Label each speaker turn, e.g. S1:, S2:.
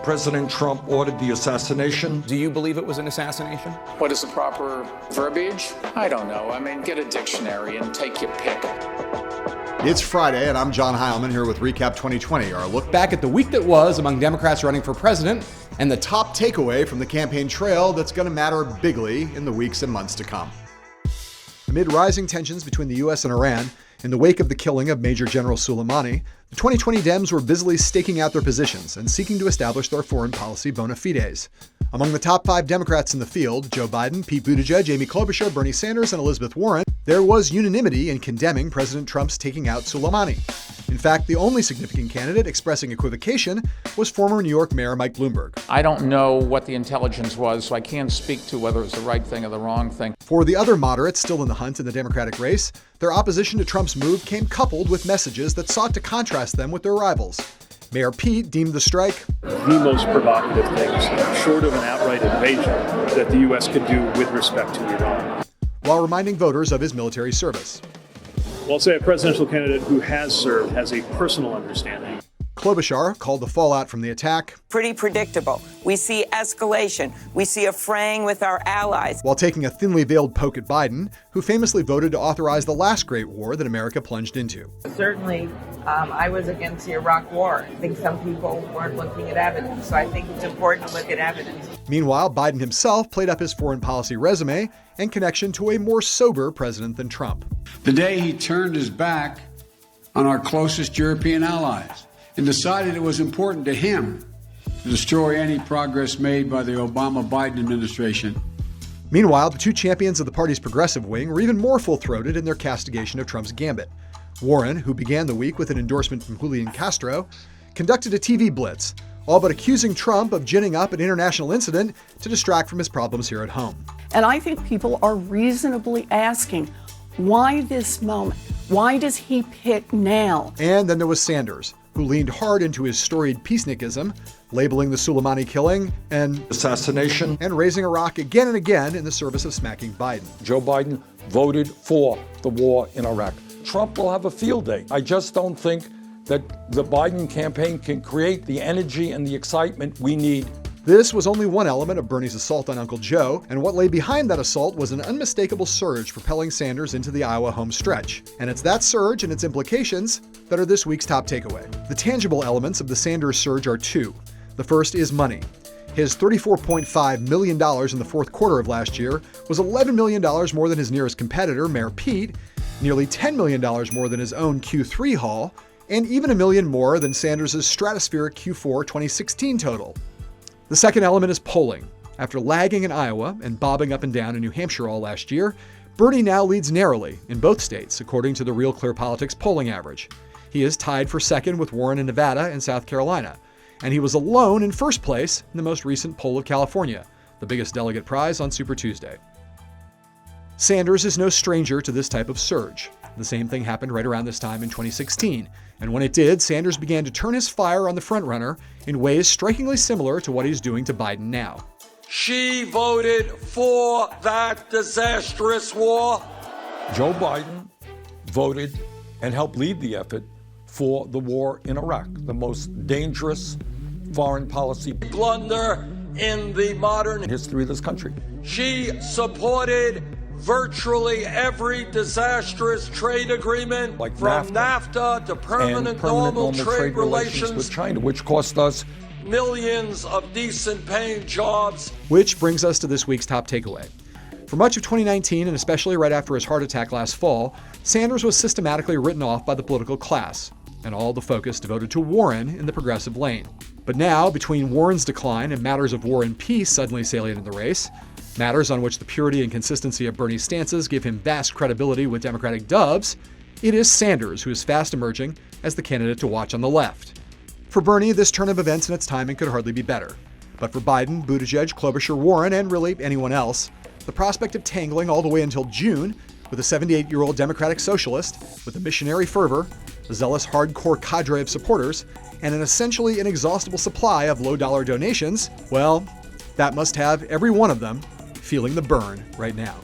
S1: President Trump ordered the assassination.
S2: Do you believe it was an assassination?
S3: What is the proper verbiage? I don't know. I mean, get a dictionary and take your pick.
S4: It's Friday, and I'm John Heilemann here with Recap 2020, our look
S2: Back at the week that was among Democrats running for president,
S4: and the top takeaway from the campaign trail that's going to matter bigly in the weeks and months to come. Amid rising tensions between the U.S. and Iran, in the wake of the killing of Major General Soleimani, the 2020 Dems were busily staking out their positions and seeking to establish their foreign policy bona fides. Among the top 5 Democrats in the field, Joe Biden, Pete Buttigieg, Amy Klobuchar, Bernie Sanders, and Elizabeth Warren, there was unanimity in condemning President Trump's taking out Soleimani. In fact, the only significant candidate expressing equivocation was former New York Mayor Mike Bloomberg.
S3: I don't know what the intelligence was, so I can't speak to whether it was the right thing or the wrong thing.
S4: For the other moderates still in the hunt in the Democratic race, their opposition to Trump's move came coupled with messages that sought to contrast them with their rivals. Mayor Pete deemed the strike
S5: the most provocative things, short of an outright invasion, that the U.S. could do with respect to Iran,
S4: while reminding voters of his military service.
S5: Well, I'll say a presidential candidate who has served has a personal understanding.
S4: Klobuchar called the fallout from the attack
S6: pretty predictable. We see escalation. We see a fraying with our allies.
S4: While taking a thinly veiled poke at Biden, who famously voted to authorize the last great war that America plunged into.
S7: Certainly, I was against the Iraq War. I think some people weren't looking at evidence, so I think it's important to look at evidence.
S4: Meanwhile, Biden himself played up his foreign policy resume and connection to a more sober president than Trump.
S8: The day he turned his back on our closest European allies and decided it was important to him to destroy any progress made by the Obama-Biden administration.
S4: Meanwhile, the two champions of the party's progressive wing were even more full-throated in their castigation of Trump's gambit. Warren, who began the week with an endorsement from Julian Castro, conducted a TV blitz, all but accusing Trump of ginning up an international incident to distract from his problems here at home.
S9: And I think people are reasonably asking, why this moment? Why does he pick now?
S4: And then there was Sanders, who leaned hard into his storied peacenikism, labeling the Soleimani killing an
S1: assassination
S4: and raising Iraq again and again in the service of smacking Biden.
S1: Joe Biden voted for the war in Iraq. Trump will have a field day. I just don't think that the Biden campaign can create the energy and the excitement we need.
S4: This was only one element of Bernie's assault on Uncle Joe, and what lay behind that assault was an unmistakable surge propelling Sanders into the Iowa home stretch. And it's that surge and its implications that are this week's top takeaway. The tangible elements of the Sanders surge are two. The first is money. His $34.5 million in the fourth quarter of last year was $11 million more than his nearest competitor, Mayor Pete, nearly $10 million more than his own Q3 haul, and even $1 million more than Sanders' stratospheric Q4 2016 total. The second element is polling. After lagging in Iowa and bobbing up and down in New Hampshire all last year, Bernie now leads narrowly in both states, according to the Real Clear Politics polling average. He is tied for second with Warren in Nevada and South Carolina, and he was alone in first place in the most recent poll of California, the biggest delegate prize on Super Tuesday. Sanders is no stranger to this type of surge. The same thing happened right around this time in 2016, and when it did, Sanders began to turn his fire on the frontrunner in ways strikingly similar to what he's doing to Biden now.
S1: She voted for that disastrous war. Joe Biden voted and helped lead the effort for the war in Iraq, the most dangerous foreign policy blunder in the modern history of this country. She supported virtually every disastrous trade agreement, like from NAFTA to permanent normal trade relations with China, which cost us millions of decent paying jobs.
S4: Which brings us to this week's top takeaway. For much of 2019, and especially right after his heart attack last fall, Sanders was systematically written off by the political class, and all the focus devoted to Warren in the progressive lane. But now, between Warren's decline and matters of war and peace suddenly salient in the race, matters on which the purity and consistency of Bernie's stances give him vast credibility with Democratic dubs, it is Sanders who is fast emerging as the candidate to watch on the left. For Bernie, this turn of events and its timing could hardly be better. But for Biden, Buttigieg, Klobuchar, Warren, and really anyone else, the prospect of tangling all the way until June with a 78-year-old Democratic socialist with a missionary fervor, a zealous hardcore cadre of supporters, and an essentially inexhaustible supply of low-dollar donations, well, that must have every one of them feeling the burn right now.